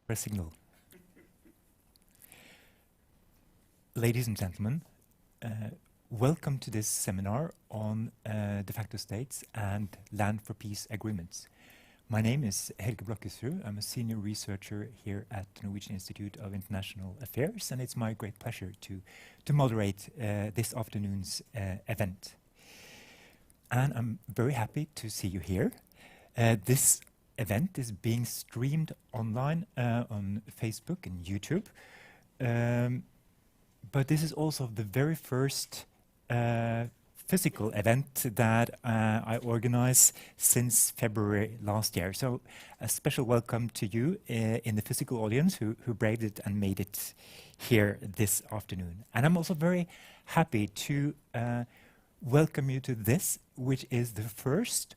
For a signal. Ladies and gentlemen, welcome to this seminar on de facto states and land for peace agreements. My name is Helge Blokkesrud. I'm a senior researcher here at the Norwegian Institute of International Affairs, and it's my great pleasure to moderate this afternoon's event. And I'm very happy to see you here. This event is being streamed online on Facebook and YouTube. But this is also the very first physical event that I organize since February last year. So a special welcome to you in the physical audience who braved it and made it here this afternoon. And I'm also very happy to welcome you to this, which is the first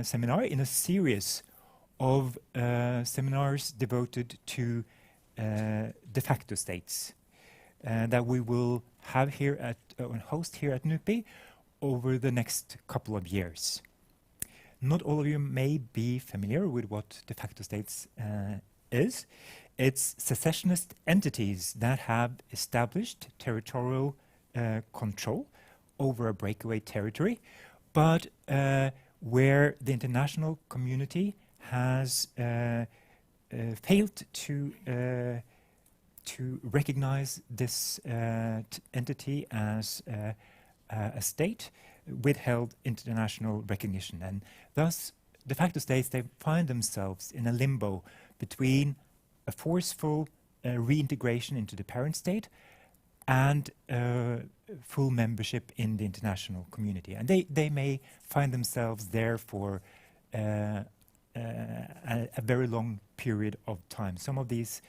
seminar in a series of seminars devoted to de facto states that we will have here at host here at NUPI over the next couple of years. Not all of you may be familiar with what de facto states is. It's secessionist entities that have established territorial control over a breakaway territory, but where the international community has failed to recognize this entity as a state, withheld international recognition, and thus de facto states, they find themselves in a limbo between a forceful reintegration into the parent state and full membership in the international community. And they may find themselves there for a very long period of time. Some of these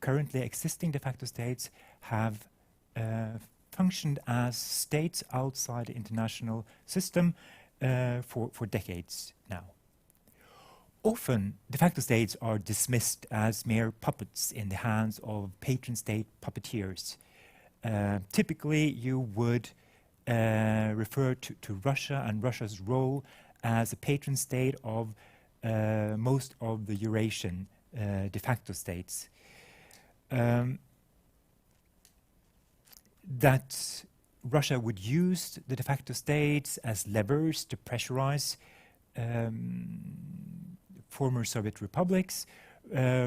currently existing de facto states have functioned as states outside the international system for decades now. Often, de facto states are dismissed as mere puppets in the hands of patron state puppeteers. Typically, you would refer to Russia and Russia's role as a patron state of most of the Eurasian de facto states. That Russia would use the de facto states as levers to pressurize former Soviet republics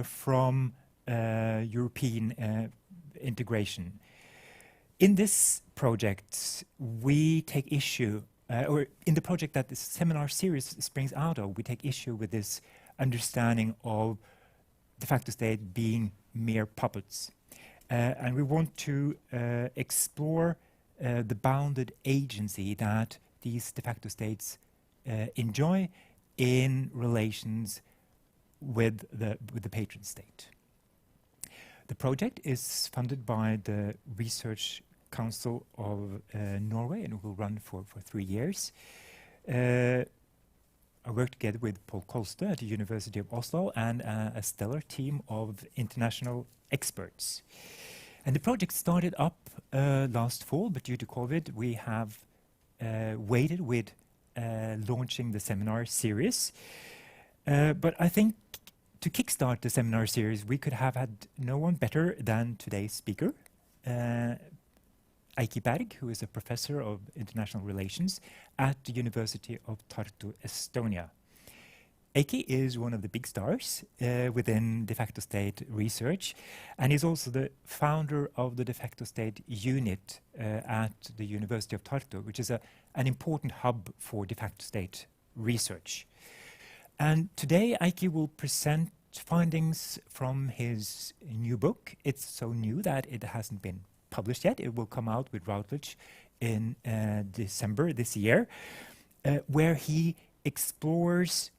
from European integration. In this project, we take issue, or in the project that this seminar series springs out of, we take issue with this understanding of de facto state being mere puppets. And we want to explore the bounded agency that these de facto states enjoy in relations with the patron state. The project is funded by the Research Council of Norway and will run for 3 years. I work together with Paul Kolstø at the University of Oslo and a stellar team of international experts. And the project started up last fall, but due to COVID, we have waited with launching the seminar series. But I think to kickstart the seminar series, we could have had no one better than today's speaker, Eiki Berg, who is a professor of international relations at the University of Tartu, Estonia. Eiki is one of the big stars within de facto state research, and he's also the founder of the de facto state unit at the University of Tartu, which is an important hub for de facto state research. And today, Eiki will present findings from his new book. It's so new that it hasn't been published yet. It will come out with Routledge in December this year, where he explores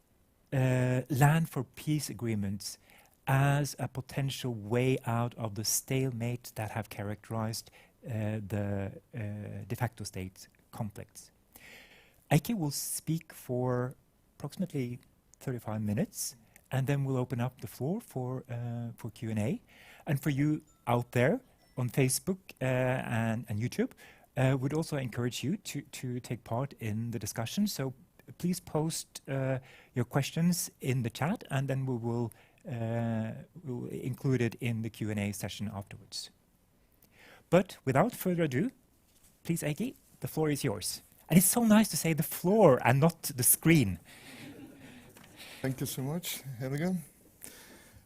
land for peace agreements as a potential way out of the stalemate that have characterized the de facto state conflicts. Eiki will speak for approximately 35 minutes, and then we'll open up the floor for Q&A. And for you out there on Facebook and YouTube, would also encourage you to take part in the discussion. So please post your questions in the chat, and then we'll include it in the Q&A session afterwards. But without further ado, please, Eiki, the floor is yours. And it's so nice to say the floor and not the screen. Thank you so much, Helga.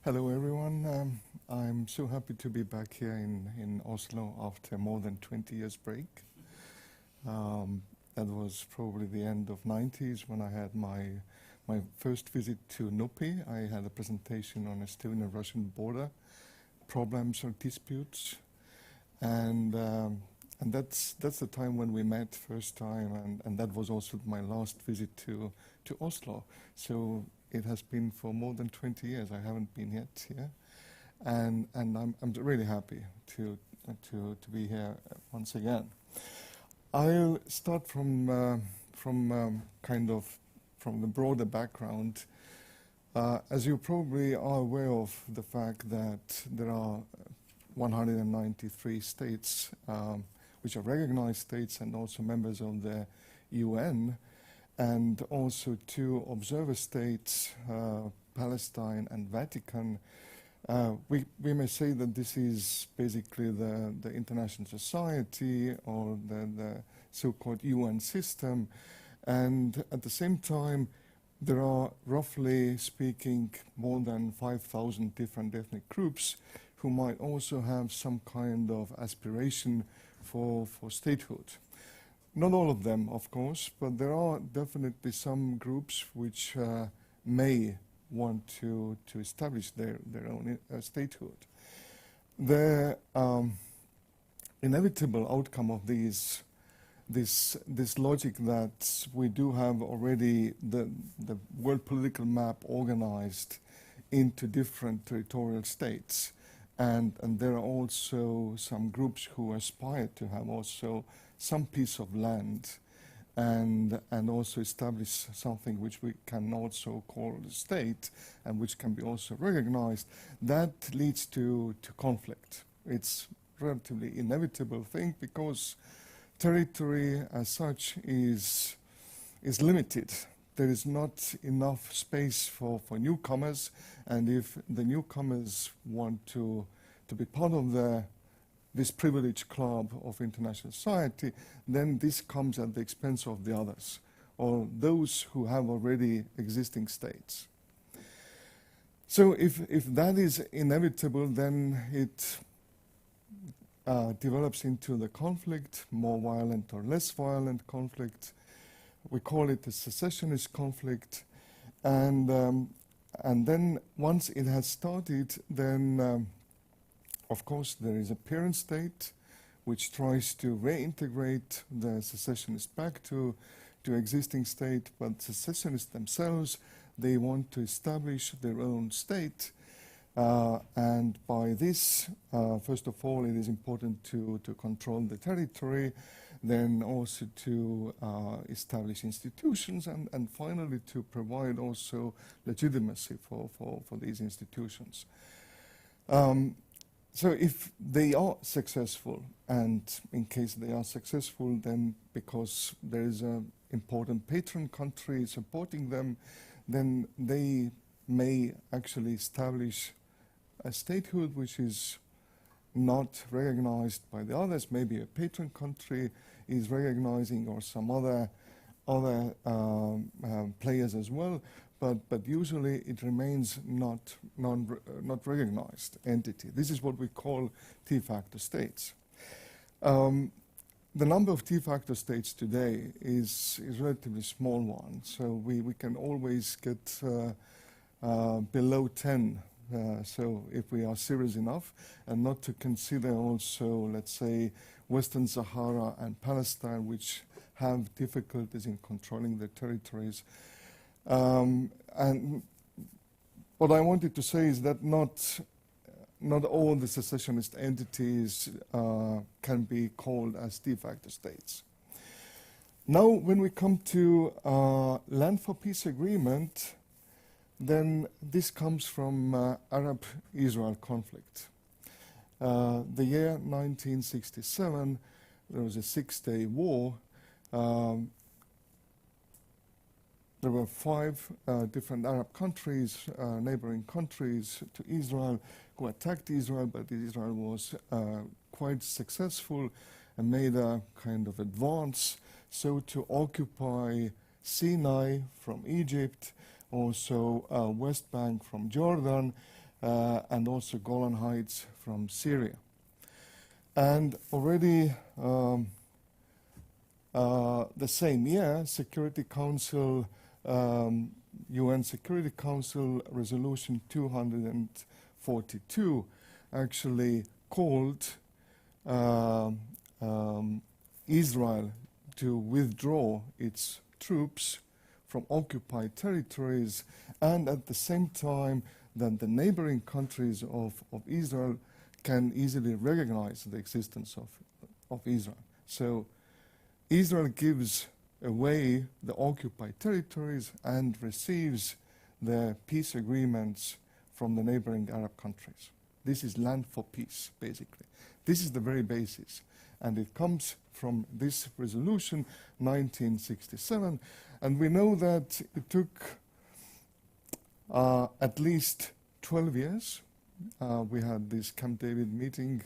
Hello, everyone. I'm so happy to be back here in Oslo after more than 20 years break. That was probably the end of 90s when I had my first visit to Nupi. I had a presentation on Estonian-Russian border problems or disputes, and that's the time when we met first time, and that was also my last visit to Oslo. So it has been for more than 20 years. I haven't been yet here, and I'm really happy to be here once again. I'll start from the broader background. As you probably are aware of the fact that there are 193 states which are recognized states and also members of the UN, and also 2 observer states, Palestine and Vatican. We may say that this is basically the international society or the so-called UN system, and at the same time there are, roughly speaking, more than 5,000 different ethnic groups who might also have some kind of aspiration for statehood. Not all of them, of course, but there are definitely some groups which may want to establish their own statehood. The inevitable outcome of this logic that we do have already the world political map organized into different territorial states, and there are also some groups who aspire to have also some piece of land and also establish something which we can also call the state and which can be also recognized. That leads to conflict. It's relatively inevitable thing because territory as such is limited. There is not enough space for newcomers, and if the newcomers want to be part of this privileged club of international society, then this comes at the expense of the others, or those who have already existing states. So if that is inevitable, then it develops into the conflict, more violent or less violent conflict. We call it a secessionist conflict, and then once it has started, then of course there is a parent state which tries to reintegrate the secessionists back to existing state, but secessionists themselves, they want to establish their own state, and by this, first of all, it is important to control the territory, then also to establish institutions, and finally to provide also legitimacy for these institutions. So if they are successful, and in case they are successful, then because there is an important patron country supporting them, then they may actually establish a statehood which is not recognized by the others. Maybe a patron country is recognizing, or some other players as well, but usually it remains not recognized entity. This is what we call de facto states. The number of de facto states today is a relatively small one, so we can always get below 10. So if we are serious enough, and not to consider also, let's say, Western Sahara and Palestine, which have difficulties in controlling their territories. And what I wanted to say is that not all the secessionist entities can be called as de facto states. Now, when we come to Land for Peace agreement, then this comes from Arab-Israel conflict. The year 1967, there was a 6-day war. there were 5 different Arab countries, neighboring countries to Israel, who attacked Israel, but Israel was quite successful and made a kind of advance, so to occupy Sinai from Egypt, also West Bank from Jordan, and also Golan Heights from Syria. And already the same year, Security Council, UN Security Council Resolution 242 actually called Israel to withdraw its troops from occupied territories, and at the same time that the neighboring countries of Israel can easily recognize the existence of Israel. So Israel gives away the occupied territories and receives the peace agreements from the neighboring Arab countries. This is land for peace, basically. This is the very basis. And it comes from this resolution, 1967. And we know that it took at least 12 years. We had this Camp David meeting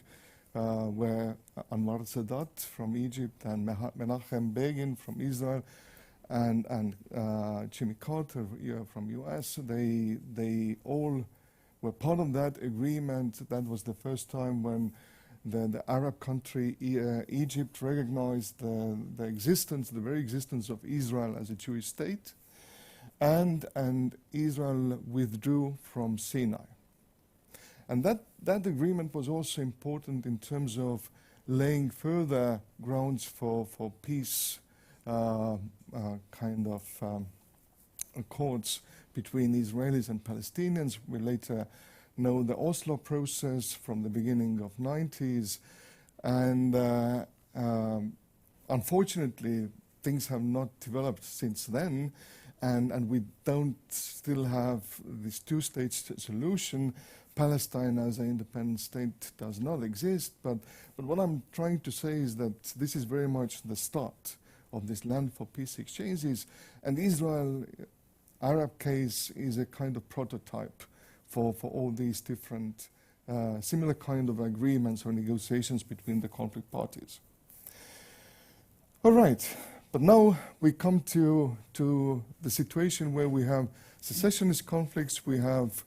where Anwar Sadat from Egypt and Menachem Begin from Israel and Jimmy Carter from US, they all were part of that agreement. That was the first time when the Arab country Egypt recognized the very existence of Israel as a Jewish state, and Israel withdrew from Sinai. And that agreement was also important in terms of laying further grounds for peace kind of accords between Israelis and Palestinians. We later know the Oslo process from the beginning of 90s. And unfortunately, things have not developed since then. And we don't still have this two-stage solution. Palestine as an independent state does not exist. But what I'm trying to say is that this is very much the start of this land for peace exchanges. And Israel, Arab case, is a kind of prototype for all these different similar kind of agreements or negotiations between the conflict parties. All right, but now we come to the situation where we have secessionist conflicts, we have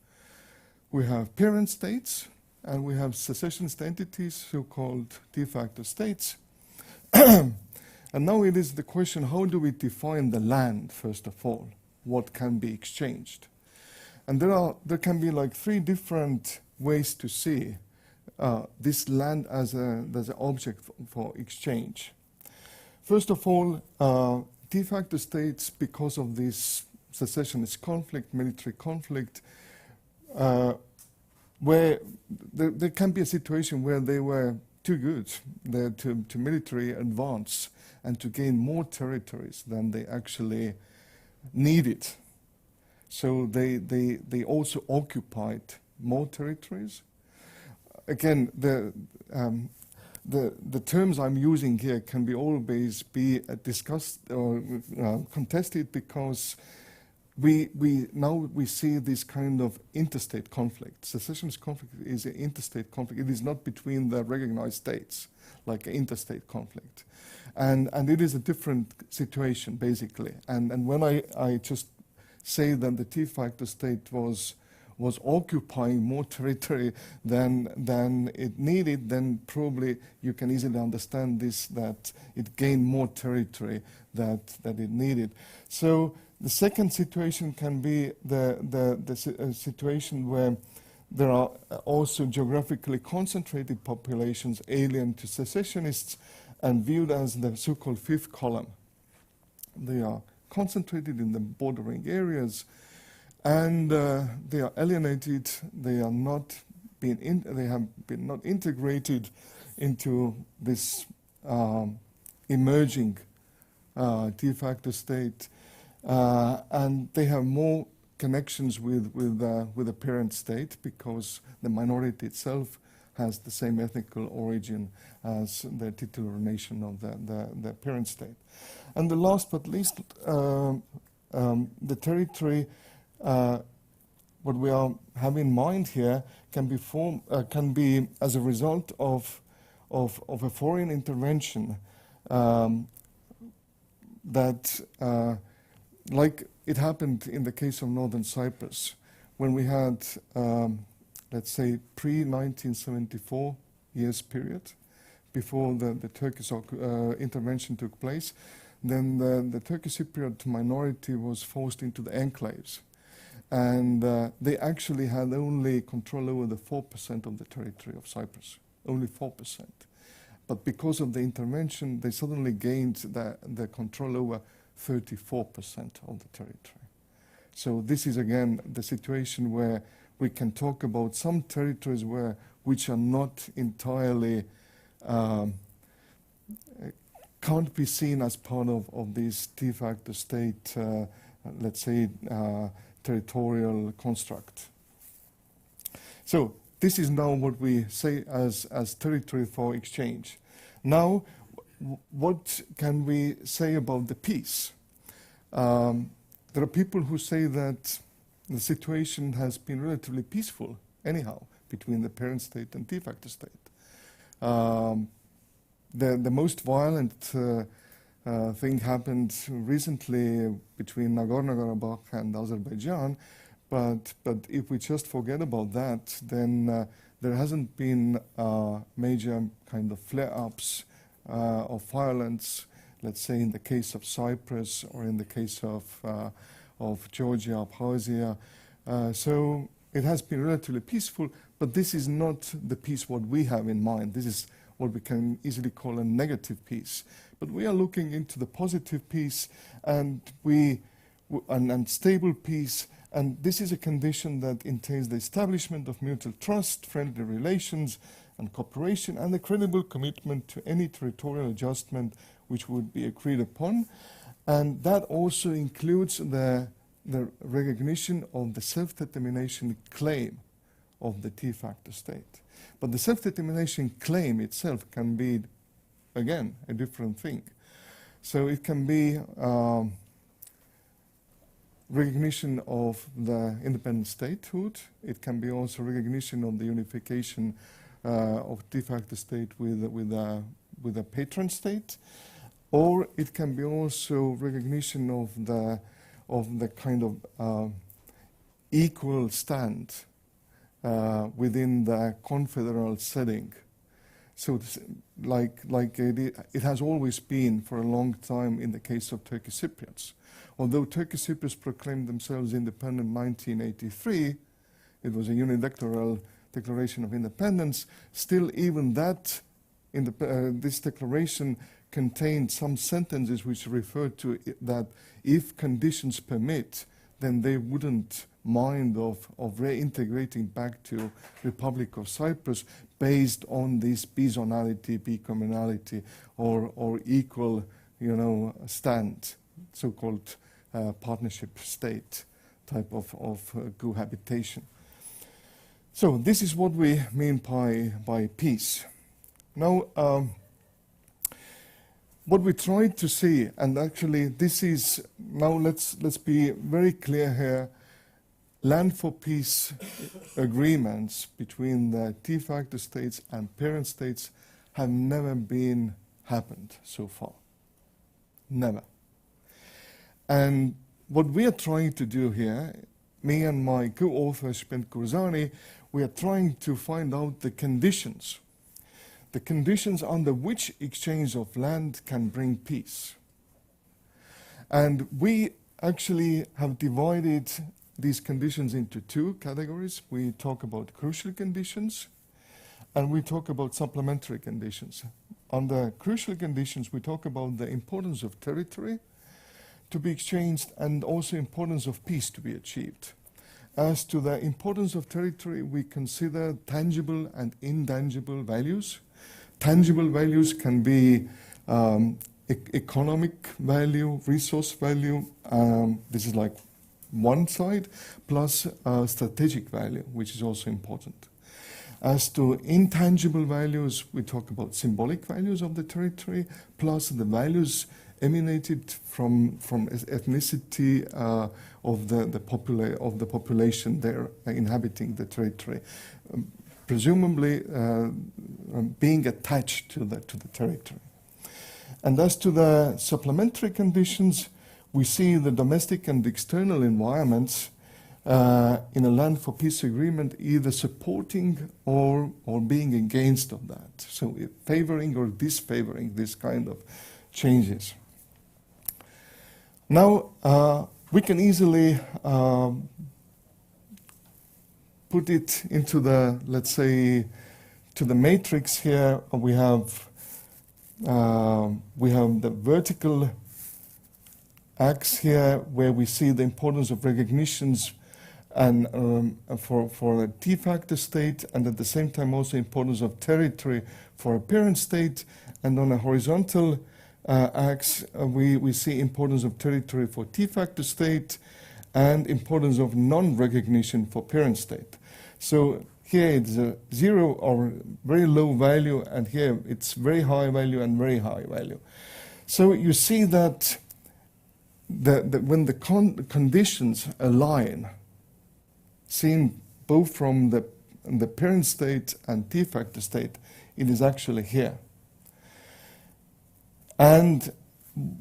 parent states, and we have secessionist entities, so-called de facto states. And now it is the question, how do we define the land, first of all? What can be exchanged? And there can be like 3 different ways to see this land as an object for exchange. First of all, de facto states, because of this secessionist conflict, military conflict, where there can be a situation where they were too good to military advance and to gain more territories than they actually needed. So they also occupied more territories. Again, the terms I'm using here can be always be discussed or contested, because we see this kind of interstate conflict. Secessionist conflict is an interstate conflict. It is not between the recognized states, like an interstate conflict. And it is a different situation, basically. And when I just say that the de facto state was occupying more territory than it needed, then probably you can easily understand this, that it gained more territory that it needed. So the second situation can be the situation where there are also geographically concentrated populations alien to secessionists and viewed as the so-called fifth column. They are concentrated in the bordering areas, and they are alienated. They are not they have been not integrated into this emerging de facto state, and they have more connections with the parent state, because the minority itself has the same ethnical origin as the titular nation of the parent state. And the last but least the territory, what we have in mind here, can be as a result of a foreign intervention that, like it happened in the case of Northern Cyprus, when we had, let's say, pre-1974 years period, before the Turkish intervention took place, then the Turkish Cypriot minority was forced into the enclaves. And they actually had only control over the 4% of the territory of Cyprus, only 4%. But because of the intervention, they suddenly gained the control over 34% of the territory. So this is again the situation where we can talk about some territories which are not entirely, can't be seen as part of this de facto state, let's say, territorial construct. So this is now what we say as territory for exchange. Now, what can we say about the peace? There are people who say that the situation has been relatively peaceful anyhow between the parent state and de facto state. The most violent thing happened recently between Nagorno-Karabakh and Azerbaijan, but if we just forget about that, then there hasn't been major kind of flare-ups of violence, let's say in the case of Cyprus or in the case of Georgia, Abkhazia. So it has been relatively peaceful, but this is not the peace what we have in mind. This is what we can easily call a negative peace. But we are looking into the positive peace and stable peace, and this is a condition that entails the establishment of mutual trust, friendly relations, and cooperation, and a credible commitment to any territorial adjustment which would be agreed upon. And that also includes the recognition of the self-determination claim of the de facto state. But the self-determination claim itself can be, again, a different thing. So it can be recognition of the independent statehood. It can be also recognition of the unification of de facto state with a patron state, or it can be also recognition of the kind of equal stand within the confederal setting. So like it has always been for a long time in the case of Turkish Cypriots. Although Turkish Cypriots proclaimed themselves independent in 1983, it was a unilateral declaration of independence, still even that, this declaration contained some sentences which referred to that if conditions permit, then they wouldn't mind of reintegrating back to Republic of Cyprus based on this bizonality, bicommunality, or equal, stand, so-called partnership state type of cohabitation. So this is what we mean by peace. Now, what we tried to see, and actually this is, now let's be very clear here, land for peace agreements between the de facto states and parent states have never been happened so far. Never. And what we are trying to do here, me and my co-author Shpent Kurzani, we are trying to find out the conditions under which exchange of land can bring peace. And we actually have divided these conditions into two categories. We talk about crucial conditions and we talk about supplementary conditions. Under crucial conditions, we talk about the importance of territory to be exchanged and also importance of peace to be achieved. As to the importance of territory, we consider tangible and intangible values. Tangible values can be economic value, resource value, this is like one side, plus strategic value, which is also important. As to intangible values, we talk about symbolic values of the territory, plus the values emanated from ethnicity of the population there inhabiting the territory, presumably being attached to the territory. And as to the supplementary conditions, we see the domestic and external environments in a land for peace agreement either supporting or being against of that. So favoring or disfavoring this kind of changes. Now, we can easily put it into the, let's say, to the matrix here. We have the vertical axis here where we see the importance of recognitions and for a de facto state, and at the same time also importance of territory for a parent state. And on a horizontal axis, we see importance of territory for de facto state and importance of non-recognition for parent state. So here it's a 0 or very low value, and here it's very high value and very high value. So you see that when the conditions align, seen both from the parent state and de facto state, it is actually here. And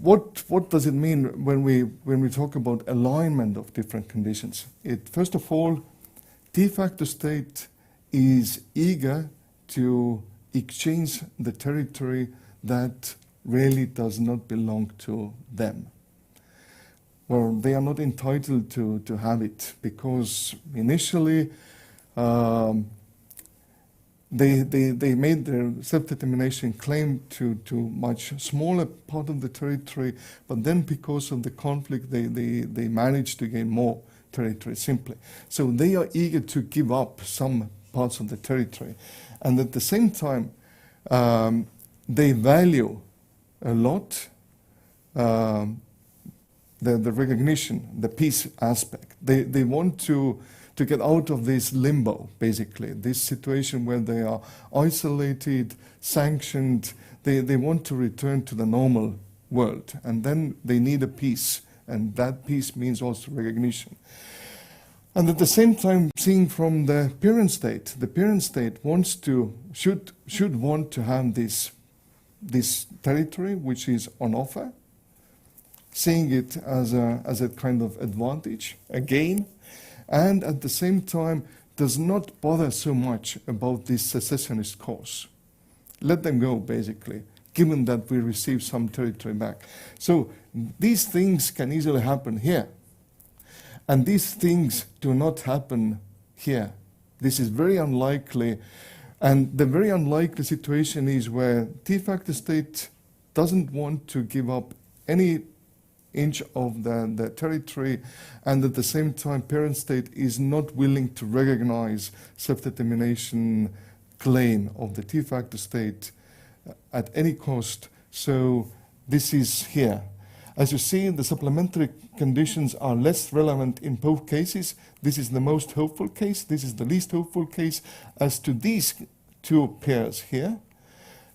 what does it mean when we talk about alignment of different conditions? First of all, de facto state is eager to exchange the territory that really does not belong to them. Well, they are not entitled to have it because initially they made their self-determination claim to much smaller part of the territory, but then because of the conflict they managed to gain more territory simply. So they are eager to give up some parts of the territory, and at the same time they value a lot the recognition, the peace aspect. They want to get out of this limbo, basically, this situation where they are isolated, sanctioned. They want to return to the normal world, and then they need a peace, and that peace means also recognition. And at the same time, seeing from the parent state should want to have this territory which is on offer, seeing it as a kind of advantage, a gain, and at the same time does not bother so much about this secessionist cause. Let them go, basically, given that we receive some territory back. So these things can easily happen here. And these things do not happen here. This is very unlikely. And the very unlikely situation is where de facto state doesn't want to give up any inch of the territory, and at the same time parent state is not willing to recognize self-determination claim of the de facto state at any cost. So this is here. As you see, the supplementary conditions are less relevant in both cases. This is the most hopeful case. This is the least hopeful case. As to these two pairs here,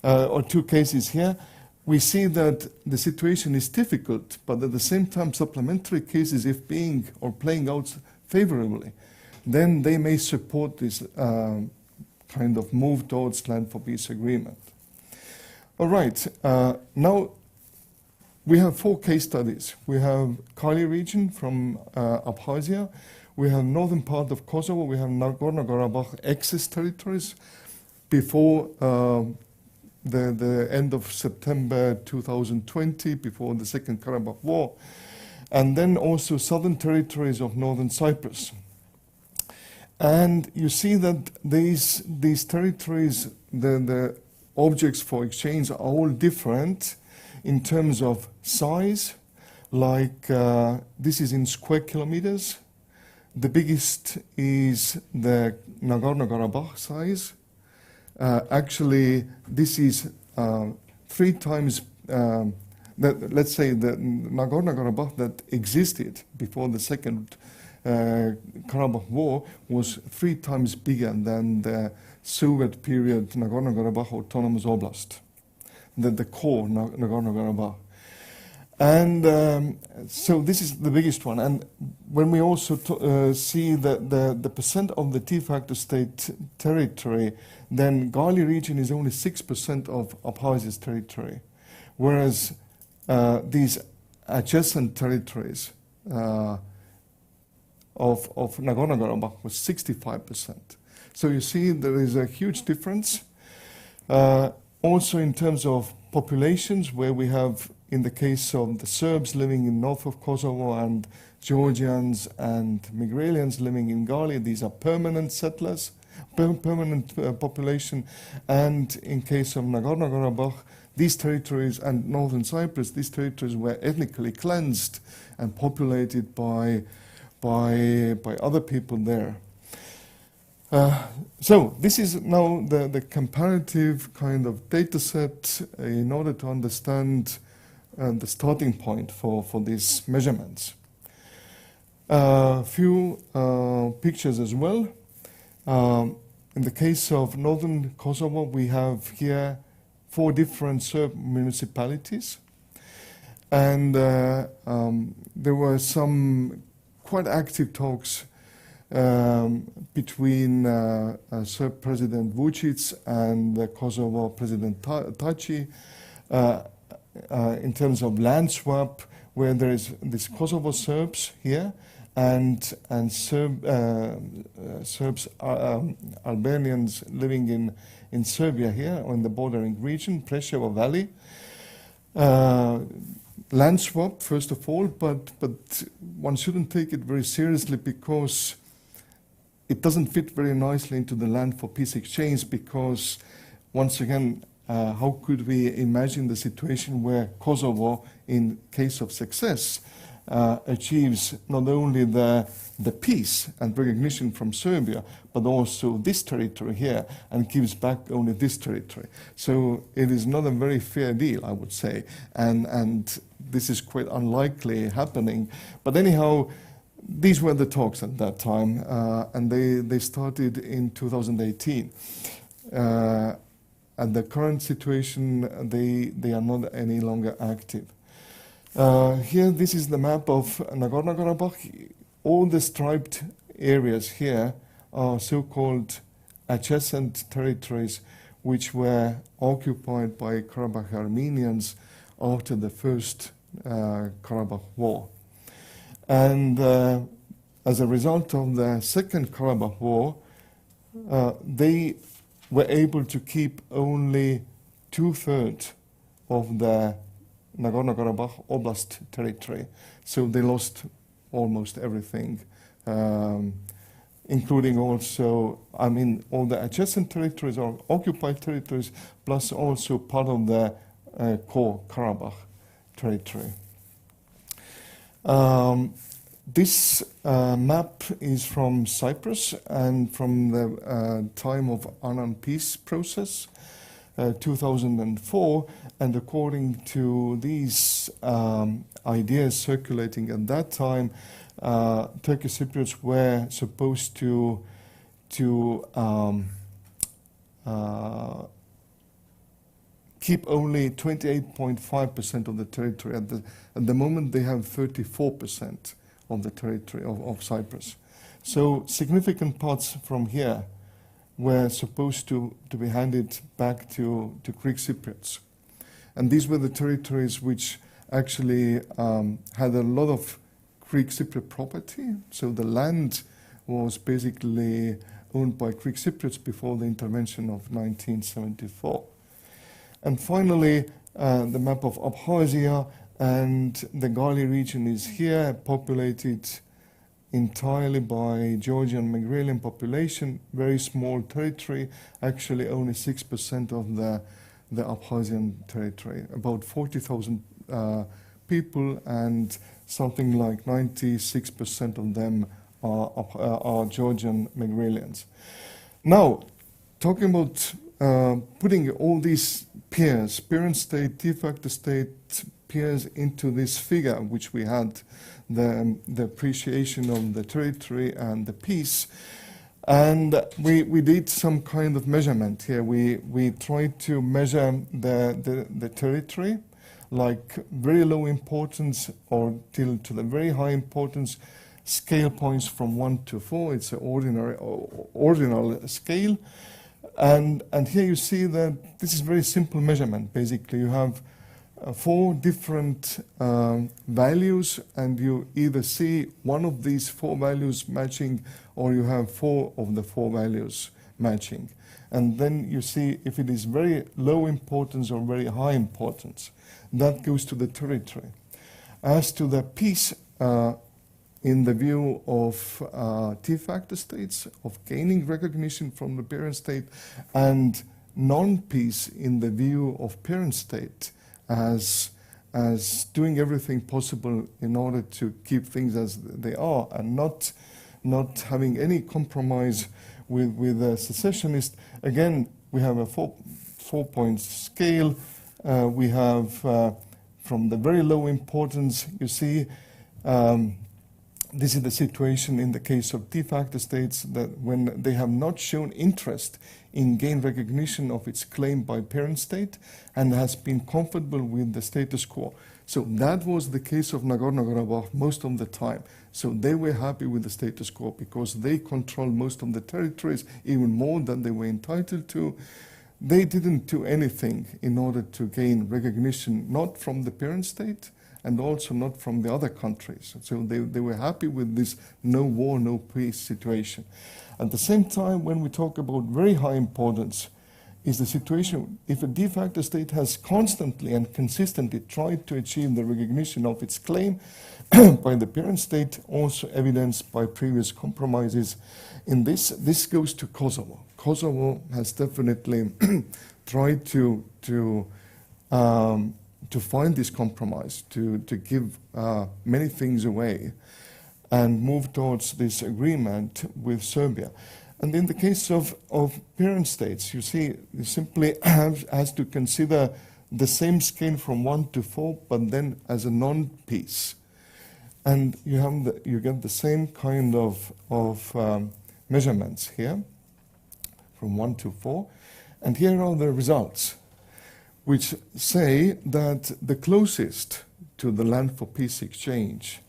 or two cases here, we see that the situation is difficult, but at the same time, supplementary cases, if being or playing out favorably, then they may support this kind of move towards land for peace agreement. All right, now we have 4 case studies. We have Kali region from Abkhazia. We have northern part of Kosovo. We have Nagorno-Karabakh excess territories before the end of September 2020, before the Second Karabakh War, and then also southern territories of northern Cyprus. And you see that these territories, the objects for exchange are all different in terms of size, like this is in square kilometers. The biggest is the Nagorno-Karabakh size. Actually, this is 3 times, let's say the Nagorno-Karabakh that existed before the Second Karabakh War was 3 times bigger than the Soviet period Nagorno-Karabakh Autonomous Oblast, the core Nagorno-Karabakh. And so this is the biggest one. And when we also see the percent of the de facto state territory, then Gali region is only 6% of Abkhazia's territory, whereas these adjacent territories of Nagorno-Karabakh was 65%. So you see there is a huge difference. Also in terms of populations, where we have, in the case of the Serbs living in north of Kosovo and Georgians and Migralians living in Gali, these are permanent settlers, permanent population. And in case of Nagorno-Karabakh, these territories and northern Cyprus, these territories were ethnically cleansed and populated by other people there. So this is now the comparative kind of data set in order to understand the starting point for these measurements. A few pictures as well. In the case of northern Kosovo, we have here 4 different Serb municipalities. And there were some quite active talks between Serb President Vučić and the Kosovo President Taci in terms of land swap, where there is this Kosovo Serbs here and Serbs, Albanians living in Serbia here on the bordering region, Preševo Valley. Land swap, first of all, but one shouldn't take it very seriously because it doesn't fit very nicely into the land for peace exchange, because once again, how could we imagine the situation where Kosovo, in case of success, achieves not only the peace and recognition from Serbia, but also this territory here, and gives back only this territory. So it is not a very fair deal, I would say, and this is quite unlikely happening. But anyhow, these were the talks at that time, and they started in 2018. And the current situation, they are not any longer active. Here, this is the map of Nagorno-Karabakh. All the striped areas here are so-called adjacent territories which were occupied by Karabakh Armenians after the First Karabakh War. And as a result of the Second Karabakh War, they were able to keep only 2/3 of the Nagorno-Karabakh Oblast territory. So they lost almost everything, including also, all the adjacent territories or occupied territories, plus also part of the core Karabakh territory. This map is from Cyprus and from the time of Annan peace process, 2004, and according to these ideas circulating at that time, Turkish Cypriots were supposed to keep only 28.5% of the territory. At the moment, they have 34% of the territory of Cyprus. So significant parts from here were supposed to be handed back to Greek Cypriots. And these were the territories which actually had a lot of Greek Cypriot property. So the land was basically owned by Greek Cypriots before the intervention of 1974. And finally, the map of Abkhazia, and the Gali region is here, populated entirely by Georgian Migralian population, very small territory, actually only 6% of the Abkhazian territory, about 40,000 people, and something like 96% of them are Georgian Migralians. Now, talking about putting all these peers, parent state, de facto state peers into this figure, which we had, the appreciation of the territory and the peace. And we did some kind of measurement here. We tried to measure the territory like very low importance or till to the very high importance scale points from 1 to 4. It's an ordinal scale. And here you see that this is very simple measurement. Basically, you have 4 different values, and you either see one of these 4 values matching, or you have 4 of the 4 values matching. And then you see if it is very low importance or very high importance. That goes to the territory. As to the peace in the view of T-factor states, of gaining recognition from the parent state, and non-peace in the view of parent state, as doing everything possible in order to keep things as they are, and not having any compromise with a secessionist. Again, we have a 4-point scale. We have from the very low importance, you see, this is the situation in the case of T-factor states, that when they have not shown interest in gain recognition of its claim by parent state and has been comfortable with the status quo. So that was the case of Nagorno-Karabakh most of the time. So they were happy with the status quo because they controlled most of the territories, even more than they were entitled to. They didn't do anything in order to gain recognition, not from the parent state, and also not from the other countries. So they were happy with this no war, no peace situation. At the same time, when we talk about very high importance, is the situation if a de facto state has constantly and consistently tried to achieve the recognition of its claim by the parent state, also evidenced by previous compromises. In this goes to Kosovo. Kosovo has definitely tried to find this compromise, to give many things away and move towards this agreement with Serbia. And in the case of parent states, you see, you simply has to consider the same scale from 1 to 4, but then as a non-peace. And you get the same kind of measurements here, from 1 to 4. And here are the results, which say that the closest to the land for peace exchange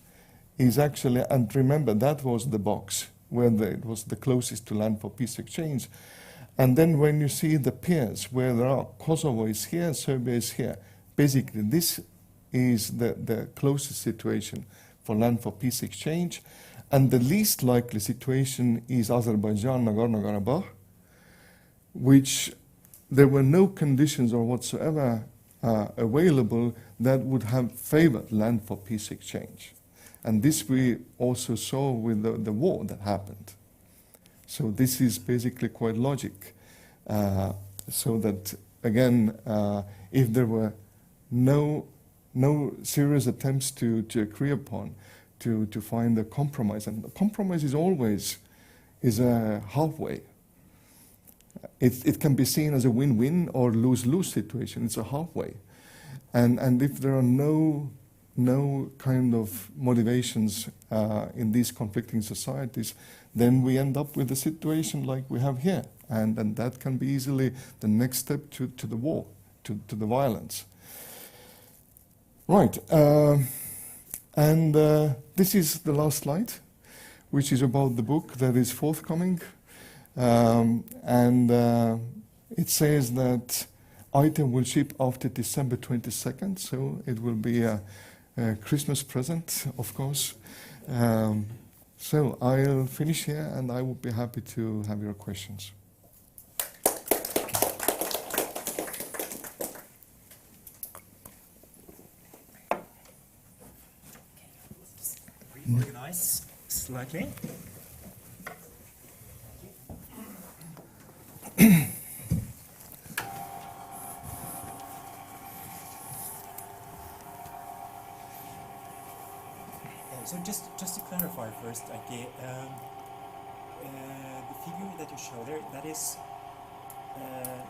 is actually, and remember that was the box where it was the closest to land for peace exchange. And then when you see the pairs where there are, Kosovo is here, Serbia is here, basically this is the closest situation for land for peace exchange. And the least likely situation is Azerbaijan, Nagorno-Karabakh, which there were no conditions or whatsoever available that would have favored land for peace exchange. And this we also saw with the war that happened. So this is basically quite logic. So that, again, if there were no serious attempts to agree upon, to find a compromise, and the compromise is always a halfway. It can be seen as a win-win or lose-lose situation. It's a halfway. And if there are no kind of motivations in these conflicting societies, then we end up with a situation like we have here. And that can be easily the next step to the war, to the violence. Right. And this is the last slide, which is about the book that is forthcoming. It says that item will ship after December 22nd, so it will be a Christmas present, of course. So I'll finish here, and I would be happy to have your questions. Reorganize slightly. So just to clarify first, okay, the figure that you show there, that is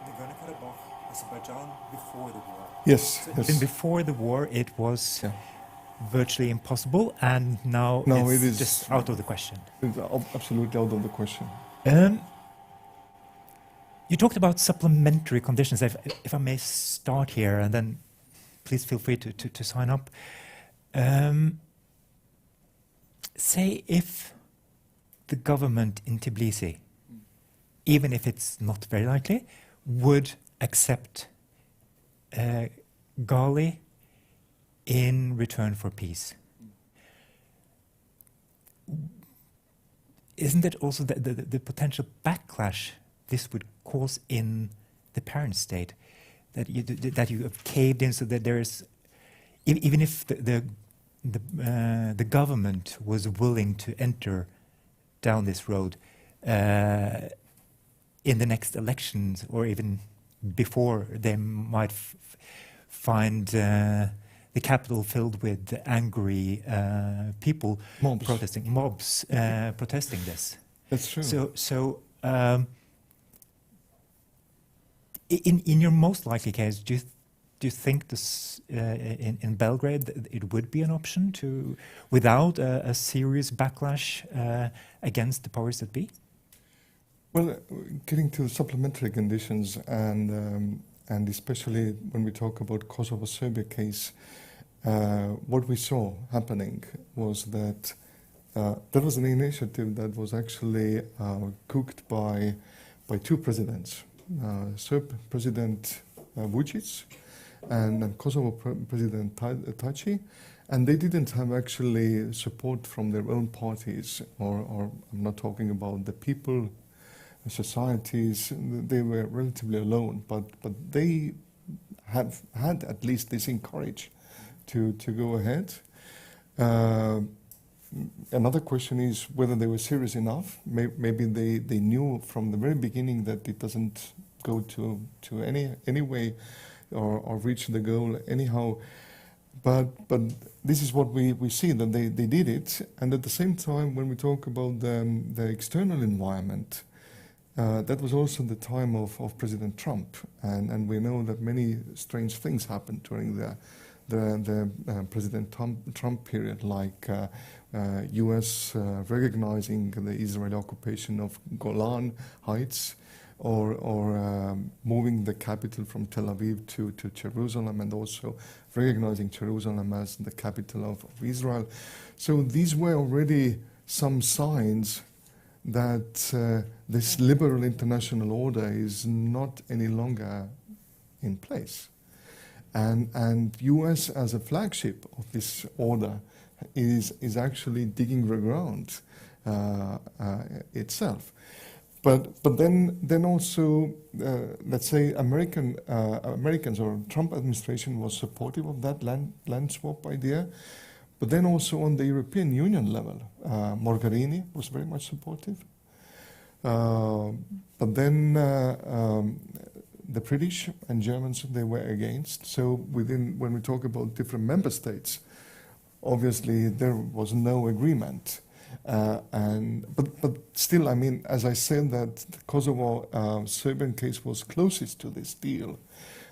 Nagorno-Karabakh, Azerbaijan before the war. Yes. So yes. even before the war, it was virtually impossible, and now it is just out of the question. It's absolutely out of the question. You talked about supplementary conditions. If I may start here and then please feel free to sign up. Say if the government in Tbilisi, even if it's not very likely, would accept Gali in return for peace. Isn't it also the potential backlash this would cause in the parent state, that you have caved in, so that there is, even if the government was willing to enter down this road in the next elections, or even before, they might find the capital filled with angry people mobs protesting this. That's true. So in your most likely case, do you think this in Belgrade it would be an option to, without a serious backlash against the powers that be? Well, getting to supplementary conditions, and especially when we talk about Kosovo-Serbia case, what we saw happening was that that was an initiative that was actually cooked by two presidents, Serb President Vučić and Kosovo President Taci, and they didn't have actually support from their own parties, or I'm not talking about the people, societies. They were relatively alone, but they have had at least this courage to go ahead. Another question is whether they were serious enough. Maybe they knew from the very beginning that it doesn't go to any way or reach the goal anyhow. But this is what we see, that they did it. And at the same time, when we talk about the external environment, that was also the time of President Trump, and we know that many strange things happened during the President Trump period, like U.S. recognizing the Israeli occupation of Golan Heights, or moving the capital from Tel Aviv to Jerusalem, and also recognizing Jerusalem as the capital of Israel. So these were already some signs that this liberal international order is not any longer in place. And U.S. as a flagship of this order is actually digging the ground itself. But then also, let's say Americans or Trump administration was supportive of that land swap idea. But then also on the European Union level, Mogherini was very much supportive. But then the British and Germans, they were against. So when we talk about different member states, obviously there was no agreement. But still, I mean, as I said, that the Kosovo Serbian case was closest to this deal.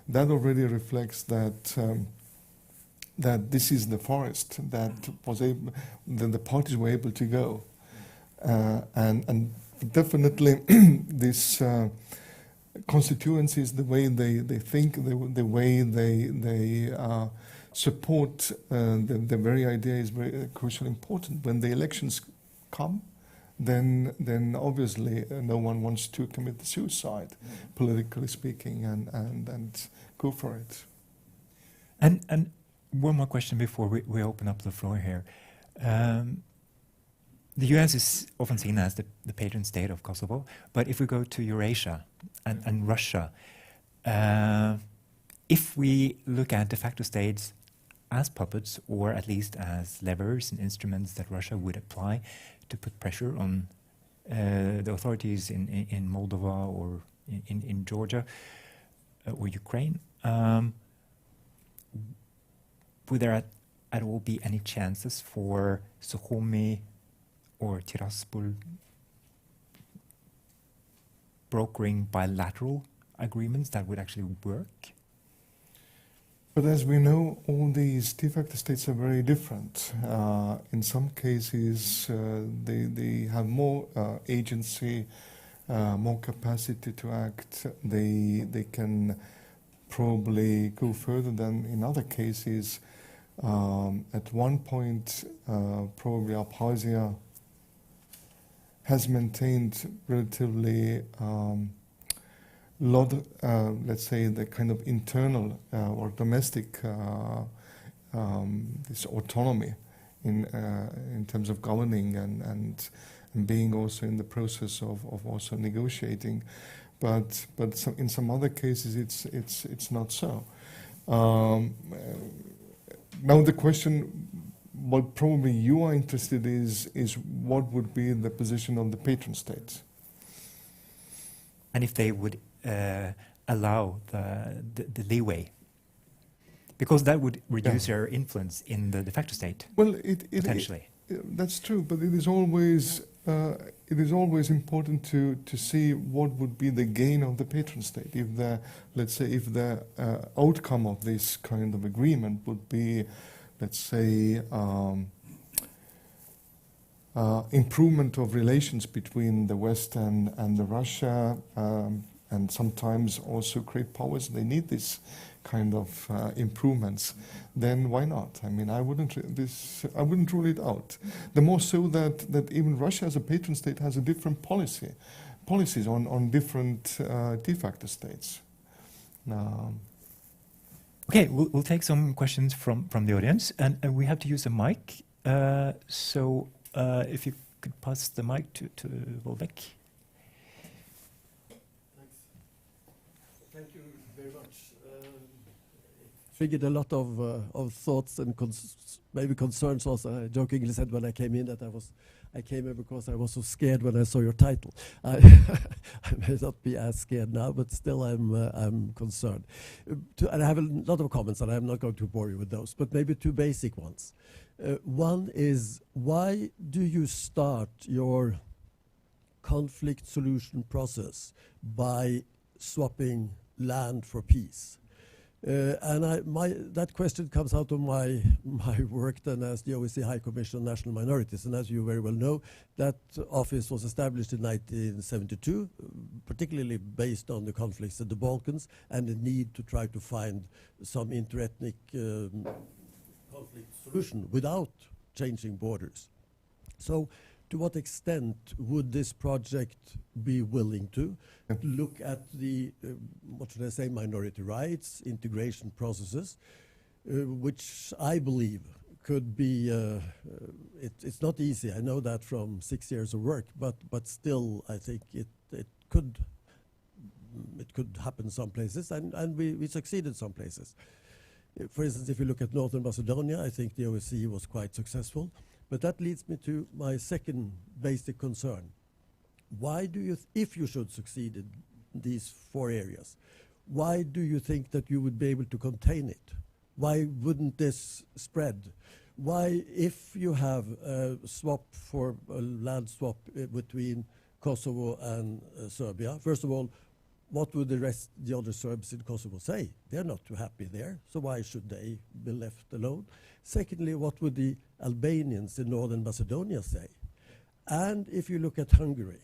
That already reflects that that this is the forest that was able, that the parties were able to go, and definitely this constituencies, the way they think, the way they support the very idea is very crucially important. When the elections come, then obviously no one wants to commit the suicide, politically speaking, and go for it. And one more question before we open up the floor here. The US is often seen as the patron state of Kosovo, but if we go to Eurasia and Russia, if we look at de facto states as puppets, or at least as levers and instruments that Russia would apply to put pressure on the authorities in Moldova or in Georgia or Ukraine, would there at all be any chances for Sukhumi or Tiraspol brokering bilateral agreements that would actually work? But as we know, all these de facto states are very different. In some cases, they have more agency, more capacity to act. They can probably go further than in other cases. At one point, probably Abkhazia has maintained relatively lot, let's say, the kind of internal or domestic this autonomy in terms of governing and being also in the process of also negotiating, but in some other cases it's not so. Now the question, what probably you are interested is what would be the position of the patron states, and if they would allow the leeway, because that would reduce their influence in the de facto state. Well, potentially. That's true, but it is always important to see what would be the gain of the patron state if let's say if the outcome of this kind of agreement would be, let's say, improvement of relations between the West and the Russia, and sometimes also great powers, they need this kind of improvements, then why not? I mean, I wouldn't rule it out. The more so that even Russia as a patron state has a different policies on different de facto states. Okay, we'll take some questions from the audience, and we have to use a mic. So if you could pass the mic to Volbeck. Thank you very much. It triggered a lot of thoughts and maybe concerns also. I jokingly said when I came in that I came in because I was so scared when I saw your title. I may not be as scared now, but still I'm concerned. And I have a lot of comments, and I'm not going to bore you with those, but maybe two basic ones. One is, why do you start your conflict solution process by swapping land for peace? And that question comes out of my work then as the OSCE High Commission on National Minorities. And as you very well know, that office was established in 1972, particularly based on the conflicts in the Balkans and the need to try to find some interethnic conflict solution without changing borders. So to what extent would this project be willing to look at the, what should I say, minority rights, integration processes, which I believe could be, it's not easy, I know that from 6 years of work, but still I think it could happen some places, and we succeeded some places. For instance, if you look at Northern Macedonia, I think the OSCE was quite successful. But that leads me to my second basic concern. Why do you, if you should succeed in these 4 areas, why do you think that you would be able to contain it? Why wouldn't this spread? Why, if you have a land swap between Kosovo and Serbia, first of all, what would the other Serbs in Kosovo say? They're not too happy there, so why should they be left alone? Secondly, what would the Albanians in Northern Macedonia say? And if you look at Hungary,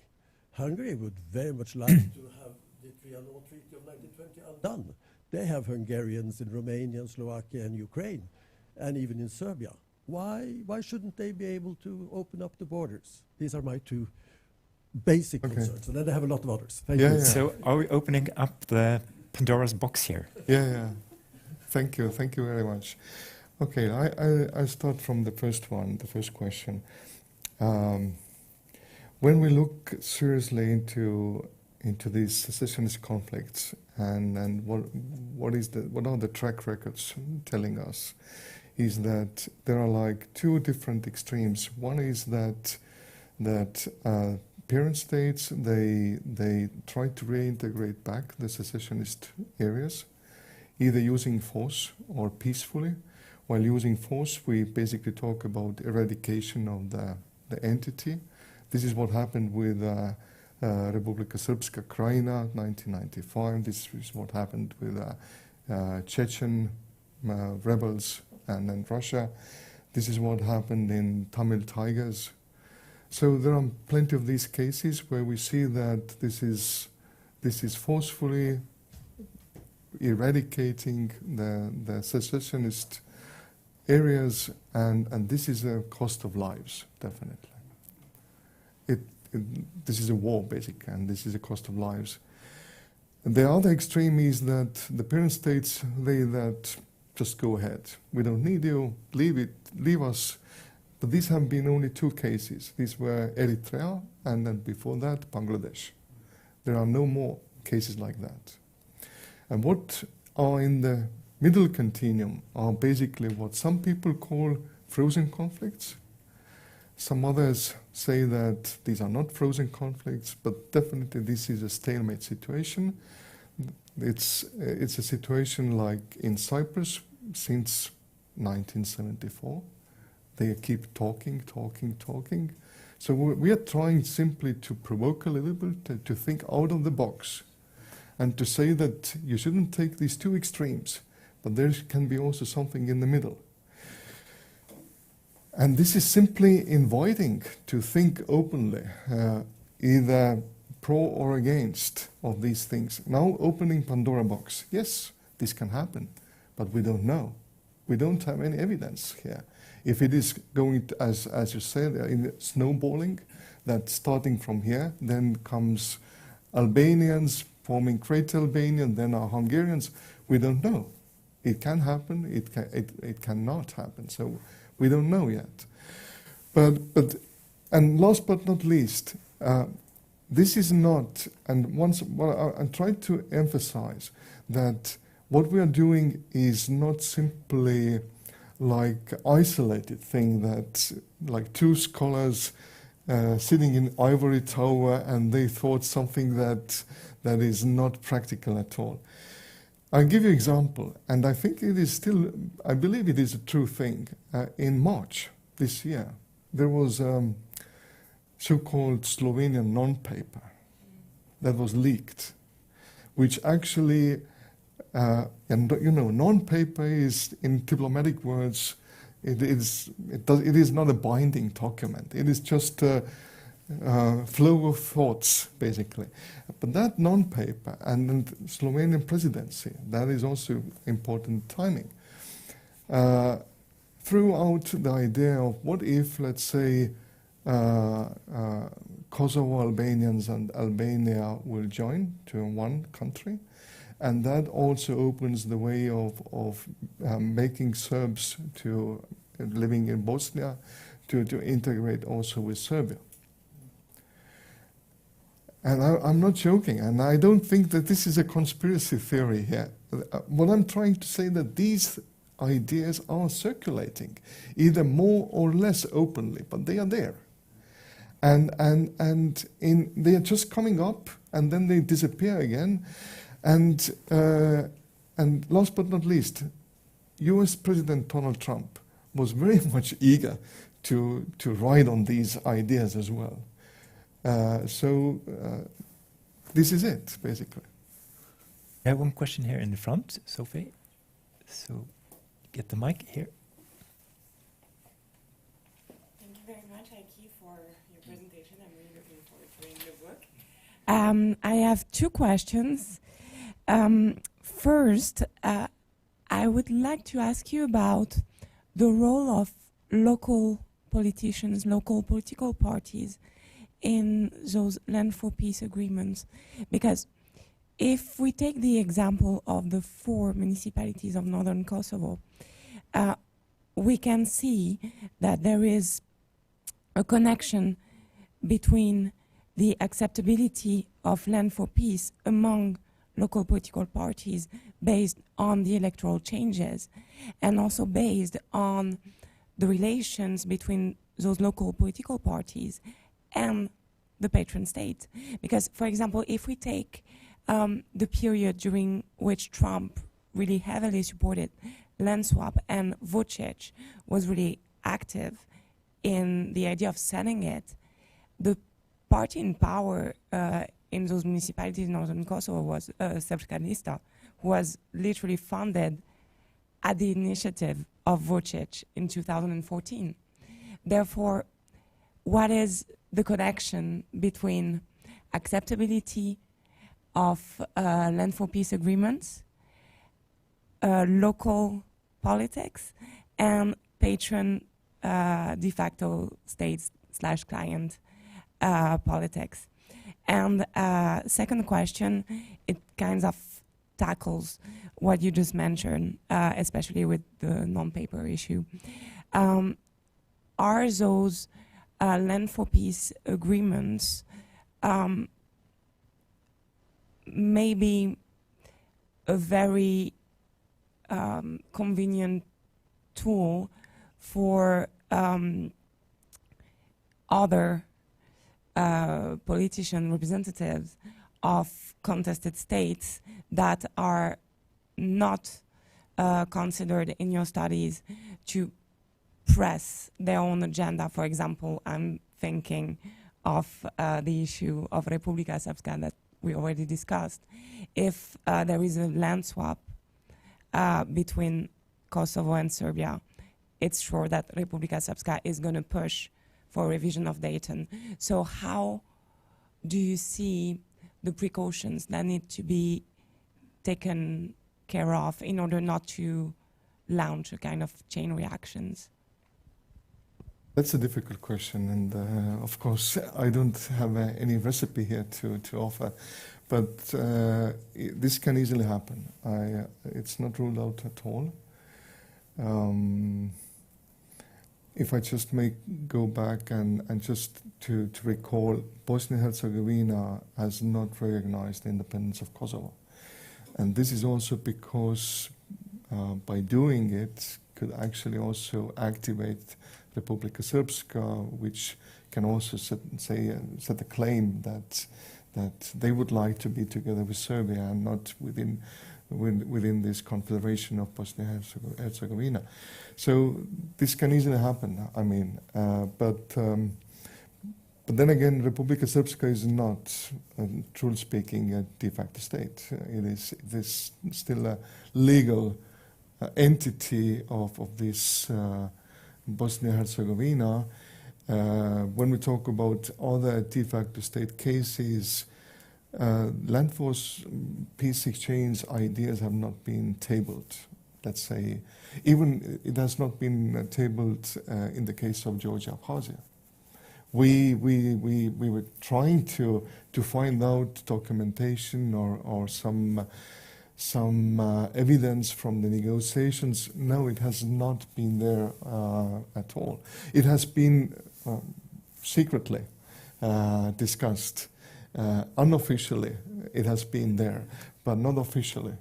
Hungary would very much like to have the Trianon Treaty of 1920 undone. They have Hungarians in Romania, and Slovakia, and Ukraine, and even in Serbia. Why shouldn't they be able to open up the borders? These are my two basic concerns, and then I have a lot of others. Thank you. Yeah. So are we opening up the Pandora's box here? Yeah. Thank you very much. Okay, I start from the first one, the first question. When we look seriously into these secessionist conflicts and what are the track records telling us, is that there are like 2 different extremes. One is that parent states, they try to reintegrate back the secessionist areas, either using force or peacefully. While using force, we basically talk about eradication of the entity. This is what happened with Republika Srpska Krajina, 1995. This is what happened with Chechen rebels and then Russia. This is what happened in Tamil Tigers. So there are plenty of these cases where we see that this is forcefully eradicating the secessionist areas, and this is a cost of lives, definitely. This is a war, basically, and this is a cost of lives. The other extreme is that the parent states, that just go ahead. We don't need you, leave us. But these have been only 2 cases. These were Eritrea, and then before that, Bangladesh. There are no more cases like that. And what are in the middle continuum are basically what some people call frozen conflicts. Some others say that these are not frozen conflicts, but definitely this is a stalemate situation. It's a situation like in Cyprus since 1974. They keep talking. So we are trying simply to provoke a little bit, to think out of the box, and to say that you shouldn't take these 2 extremes, but there can be also something in the middle. And this is simply inviting to think openly, either pro or against of these things. Now opening Pandora box. Yes, this can happen, but we don't know. We don't have any evidence here. If it is going to, as you said, in snowballing, that starting from here, then comes Albanians forming Great Albania, then our Hungarians, we don't know. It can happen, it cannot happen. So we don't know yet. And last but not least, this is not, I tried to emphasize that what we are doing is not simply like isolated thing that like 2 scholars sitting in ivory tower and they thought something that is not practical at all. I'll give you an example, and I think it is still, I believe it is a true thing. In March this year, there was so-called Slovenian non-paper that was leaked, which actually, and you know, non-paper is, in diplomatic words, it is not a binding document. It is just a flow of thoughts, basically. But that non-paper and the Slovenian presidency, that is also important timing, threw out the idea of what if, let's say, Kosovo Albanians and Albania will join to one country, and that also opens the way of making Serbs to living in Bosnia to integrate also with Serbia. And I'm not joking, and I don't think that this is a conspiracy theory here. What I'm trying to say that these ideas are circulating, either more or less openly, but they are there. And they are just coming up, and then they disappear again. And last but not least, US President Donald Trump was very much eager to ride on these ideas as well. So this is it, basically. I have one question here in the front, Sophie. So get the mic here. Thank you very much, Heikki, for your presentation. I'm really looking forward to reading the book. I have 2 questions. First, I would like to ask you about the role of local politicians, local political parties in those land for peace agreements. Because if we take the example of the 4 municipalities of northern Kosovo, we can see that there is a connection between the acceptability of land for peace among local political parties based on the electoral changes, and also based on the relations between those local political parties and the patron state. Because, for example, if we take the period during which Trump really heavily supported land swap and Vučić was really active in the idea of selling it, the party in power in those municipalities in northern Kosovo was Srpska Lista, who was literally founded at the initiative of Vučić in 2014. Therefore, what is the connection between acceptability of land for peace agreements local politics and patron de facto states / client politics. And second question, it kind of tackles what you just mentioned, especially with the non-paper issue. Are those land for peace agreements maybe a very convenient tool for other politician representatives of contested states that are not considered in your studies to press their own agenda? For example, I'm thinking of the issue of Republika Srpska that we already discussed. If there is a land swap between Kosovo and Serbia, it's sure that Republika Srpska is going to push for revision of Dayton. So how do you see the precautions that need to be taken care of in order not to launch a kind of chain reactions? That's a difficult question, and of course I don't have any recipe here to offer, but this can easily happen. It's not ruled out at all. If I just may go back and just to recall, Bosnia-Herzegovina has not recognized the independence of Kosovo. And this is also because by doing it could actually also activate Republika Srpska, which can also set a claim that they would like to be together with Serbia and not within this confederation of Bosnia-Herzegovina. So this can easily happen. I mean, but then again, Republika Srpska is not, truly speaking, a de facto state. It is still a legal entity of this Bosnia-Herzegovina. When we talk about other de facto state cases, land force peace exchange ideas have not been tabled. Let's say, even it has not been tabled in the case of Georgia, Abkhazia. We were trying to find out documentation or some evidence from the negotiations. No, it has not been there at all. It has been secretly discussed. Unofficially, it has been there, but not officially.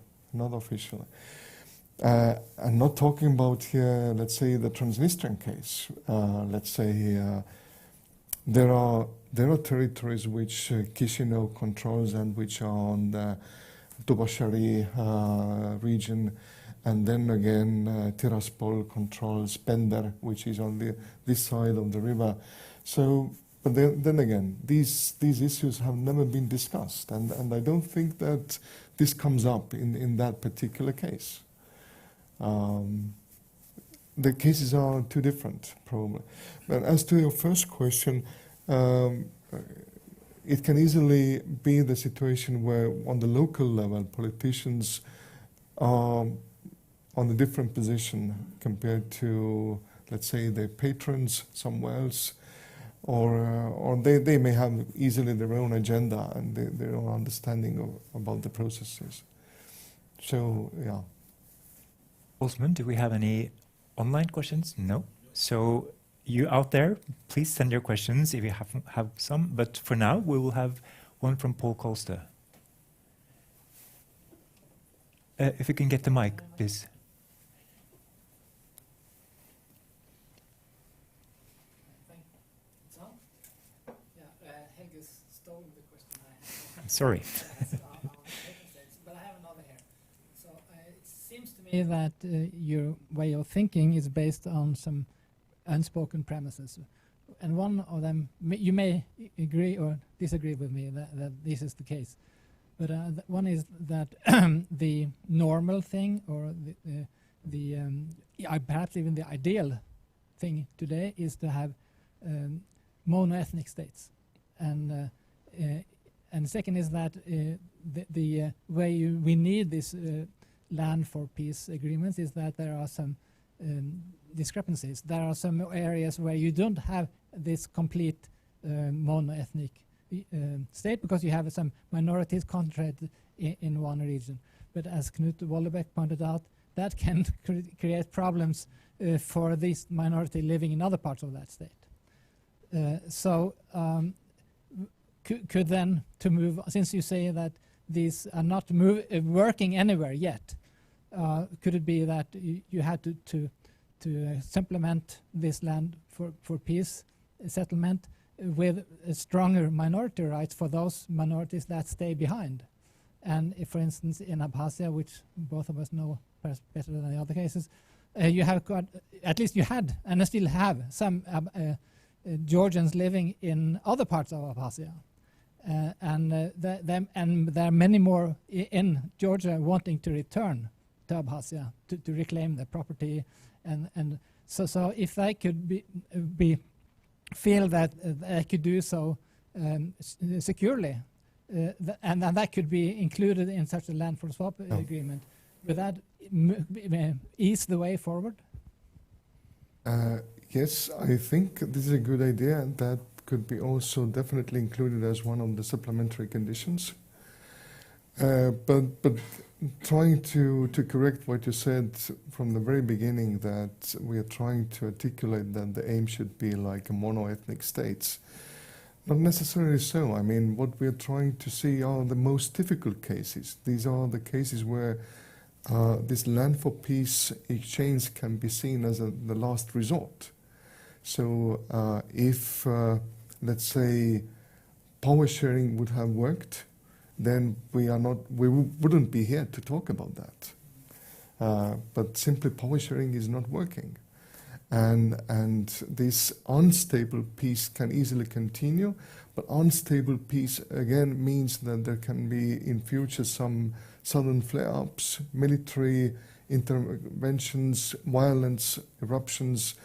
I'm not talking about here, let's say, the Transnistrian case. Let's say there are territories which Chisinau controls and which are on the Dubashari region, and then again Tiraspol controls Pender, which is on this side of the river. So, but then again, these issues have never been discussed, and I don't think that this comes up in that particular case. The cases are too different, probably. But as to your first question, it can easily be the situation where on the local level, politicians are on a different position compared to, let's say, their patrons somewhere else, or they may have easily their own agenda and their own understanding about the processes. So, yeah. Osman, do we have any online questions? No. So you out there, please send your questions if you have some. But for now, we will have one from Paul Kolster. If you can get the mic, please. It's on? Yeah, Helge stole the question I had. Sorry. But I have another here. So it seems to me that your way of thinking is based on some unspoken premises. And one of them, you may agree or disagree with me that this is the case. But one is that the normal thing, or perhaps even the ideal thing today, is to have mono-ethnic states. And second is that the way we need this land for peace agreements is that there are some discrepancies. There are some areas where you don't have this complete mono-ethnic state because you have some minorities concentrated in one region. But as Knut Wollebeck pointed out, that can create problems for this minority living in other parts of that state. Could then to move, since you say that these are not working anywhere yet, could it be that you had to supplement this land for peace settlement with stronger minority rights for those minorities that stay behind? And if, for instance, in Abkhazia, which both of us know perhaps better than the other cases, you have got, at least you had, and still have, some Georgians living in other parts of Abkhazia. And there are many more in Georgia wanting to return to Abkhazia to reclaim their property. And so if they could feel that they could do so securely, and that could be included in such a land for swap agreement, would that ease the way forward? Yes, I think this is a good idea, and that could be also definitely included as one of the supplementary conditions. But trying to correct what you said from the very beginning, that we are trying to articulate that the aim should be like a mono-ethnic states. Not necessarily so. I mean, what we are trying to see are the most difficult cases. These are the cases where this land for peace exchange can be seen as the last resort. So if, let's say, power sharing would have worked, then we wouldn't be here to talk about that. But simply power sharing is not working. And this unstable peace can easily continue, but unstable peace again means that there can be in future some sudden flare-ups, military interventions, violence, eruptions,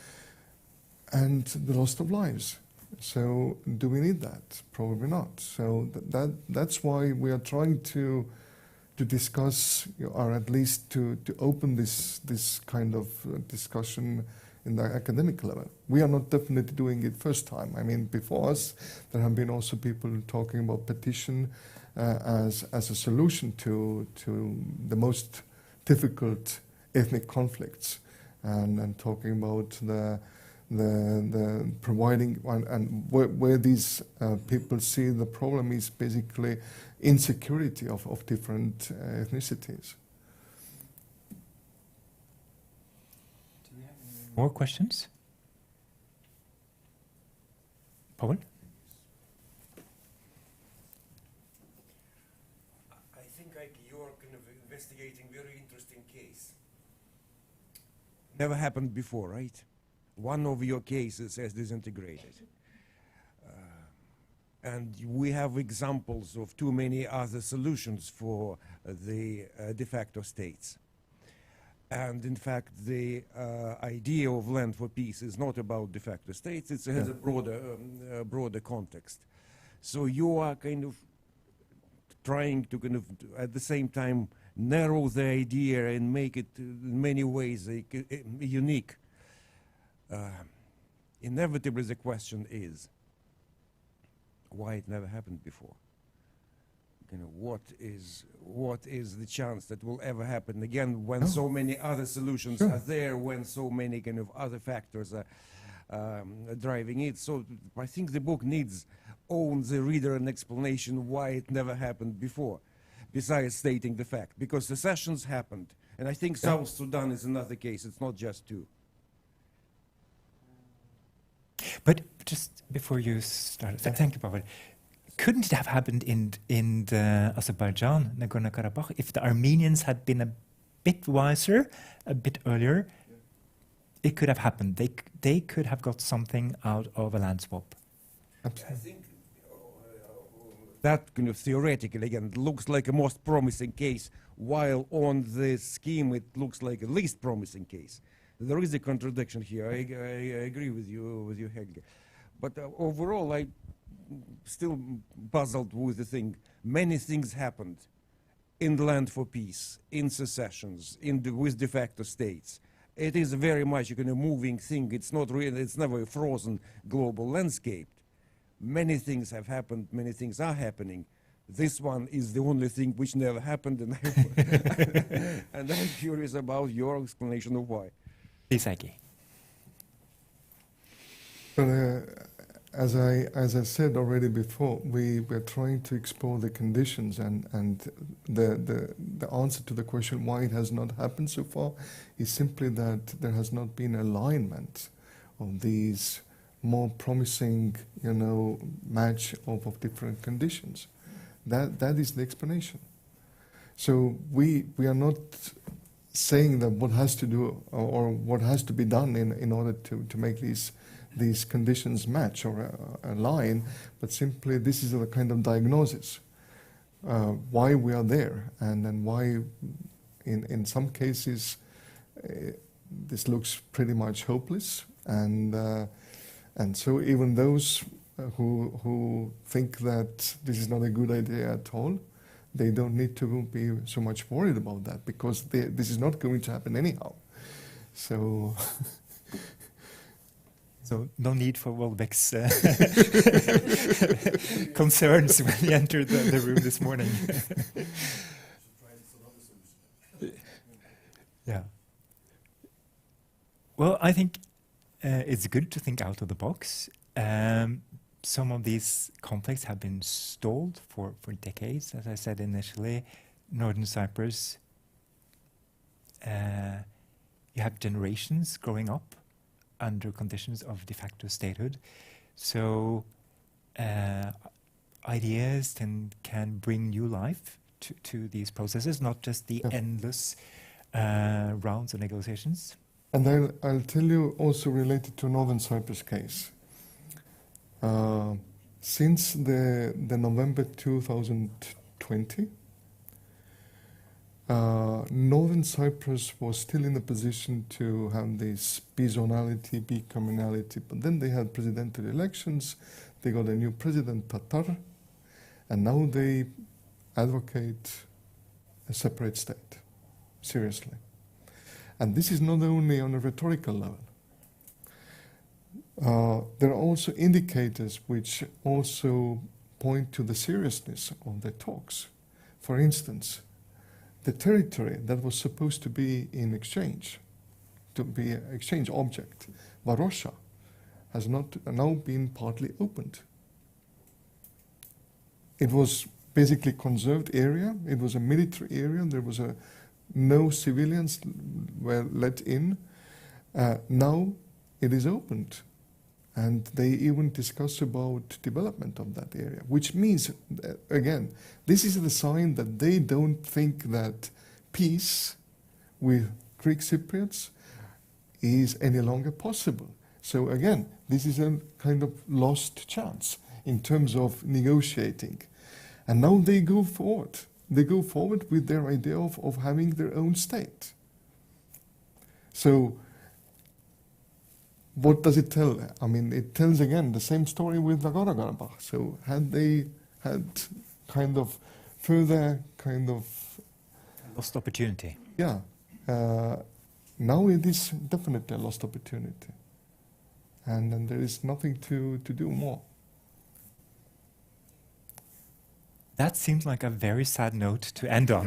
and the loss of lives. So do we need that? Probably not. So that's why we are trying to discuss, or at least to open this kind of discussion in the academic level. We are not definitely doing it first time. I mean, before us, there have been also people talking about petition as a solution to the most difficult ethnic conflicts, and talking about the providing and where these people see the problem is basically insecurity of different ethnicities. More questions? Paul? I think you're kind of investigating very interesting case. Never happened before, right? One of your cases has disintegrated. And we have examples of too many other solutions for the de facto states. And in fact, the idea of land for peace is not about de facto states, it has a broader context. So you are kind of trying to kind of, at the same time, narrow the idea and make it in many ways unique. Inevitably, the question is, why it never happened before? You know, what is the chance that will ever happen again when so many other solutions are there, when so many kind of other factors are driving it? So I think the book owns the reader an explanation why it never happened before, besides stating the fact, because secessions happened, and I think South Sudan is another case. It's not just two. But just before you start, thank you, Pavel. Couldn't it have happened in Azerbaijan, Nagorno-Karabakh, if the Armenians had been a bit wiser, a bit earlier? It could have happened. They could have got something out of a land swap. Absolutely. I think that kind of theoretically, again, looks like a most promising case, while on the scheme it looks like a least promising case. There is a contradiction here. I agree with you, Helge. But overall, I still puzzled with the thing. Many things happened, in the Land for Peace, in secessions, with de facto states. It is very much a moving thing. It's not really, it's never a frozen global landscape. Many things have happened, many things are happening. This one is the only thing which never happened, and, and I'm curious about your explanation of why. Please, Heikki. But as I said already before, we're trying to explore the conditions, and the answer to the question why it has not happened so far is simply that there has not been alignment of these more promising, match of different conditions. That is the explanation. So we are not saying that what has to do or what has to be done in order to make these conditions match or align, but simply this is a kind of diagnosis why we are there, and then why in some cases this looks pretty much hopeless, and so even those who think that this is not a good idea at all, they don't need to be so much worried about that, because this is not going to happen anyhow. So. So no need for Volbeck's concerns when he entered the room this morning. Yeah. Well, I think it's good to think out of the box. Some of these conflicts have been stalled for decades, as I said initially. Northern Cyprus, you have generations growing up under conditions of de facto statehood. So ideas can bring new life to these processes, not just the endless rounds of negotiations. And I'll tell you also related to Northern Cyprus case. Since the November 2020, Northern Cyprus was still in a position to have this bizonality, bicommunality, but then they had presidential elections, they got a new president, Tatar, and now they advocate a separate state, seriously. And this is not only on a rhetorical level. There are also indicators which also point to the seriousness of the talks. For instance, the territory that was supposed to be in exchange, to be an exchange object, Varosha, has not now been partly opened. It was basically conserved area, it was a military area, there was no civilians were let in. Now it is opened, and they even discuss about development of that area, which means, again, this is the sign that they don't think that peace with Greek Cypriots is any longer possible. So again, this is a kind of lost chance in terms of negotiating. And now they go forward. They go forward with their idea of having their own state. So what does it tell? I mean, it tells again the same story with Nagorno-Karabakh. So had they had kind of further kind of Lost opportunity. Yeah. Now it is definitely a lost opportunity. And there is nothing to do more. That seems like a very sad note to end on.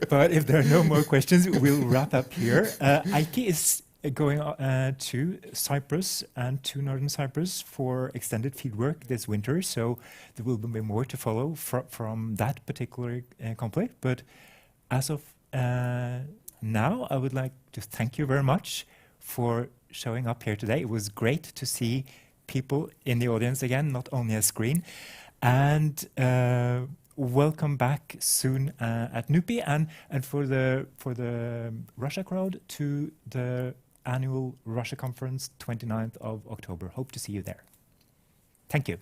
But if there are no more questions, we'll wrap up here. Heikki is going to Cyprus and to Northern Cyprus for extended fieldwork this winter, so there will be more to follow from that particular conflict. But as of now, I would like to thank you very much for showing up here today. It was great to see people in the audience again, not only a screen. And welcome back soon at NUPI, and for the Russia crowd to the annual Russia conference 29th of October. Hope to see you there. Thank you.